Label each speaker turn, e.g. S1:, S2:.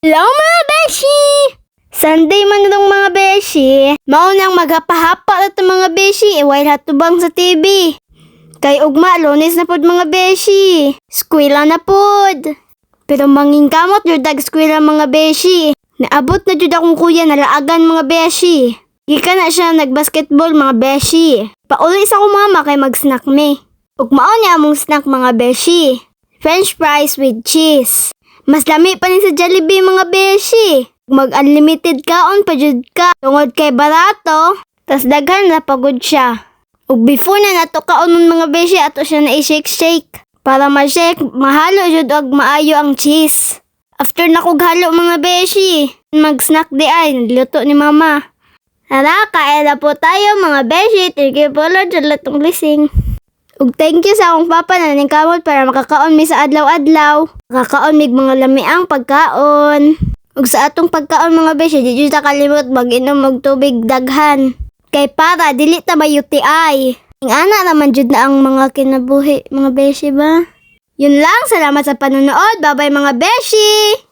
S1: Hello mga beshi! Sunday man itong mga beshi. Maunang maghapahapa na itong mga beshi. While hatubang sa TV. Kay ugma, Lunes na pod mga beshi. Skwela na pod. Pero manging kamot yung dag-skwela mga beshi. Naabot na jud akong kuya na laagan mga beshi. Gika na siya nagbasketball mga beshi. Pauli sa akong mama kay mag-snack me. Ugmaon niya among snack mga beshi. French fries with cheese. Mas lami pa ni sa Jollibee mga beshi. Mag-unlimited kaon pa jud ka. Tungod kay barato, tas daghan na pagod siya. Ug before na nato kaon mga beshi ato siya na i-shake-shake. Para ma-shake, mahalo jud og maayo ang cheese. After na kog halo mga beshi, mag-snack di ay, nagluto ni mama. Tara, kain na po tayo mga beshi. Thank you po Lord sa latong blessing. Ug thank you sa akong papa na ningkamot para makakaon mi sa adlaw-adlaw. Makakaon mig mga lamiang pagkaon. Ug sa atong pagkaon mga beshi, di jud ta kalimot mag-inom og tubig daghan. Kay para dili ta may UTI. Ing ana naman jud na ang mga kinabuhi mga beshi ba. Yun lang, salamat sa panonood. Bye-bye mga beshi.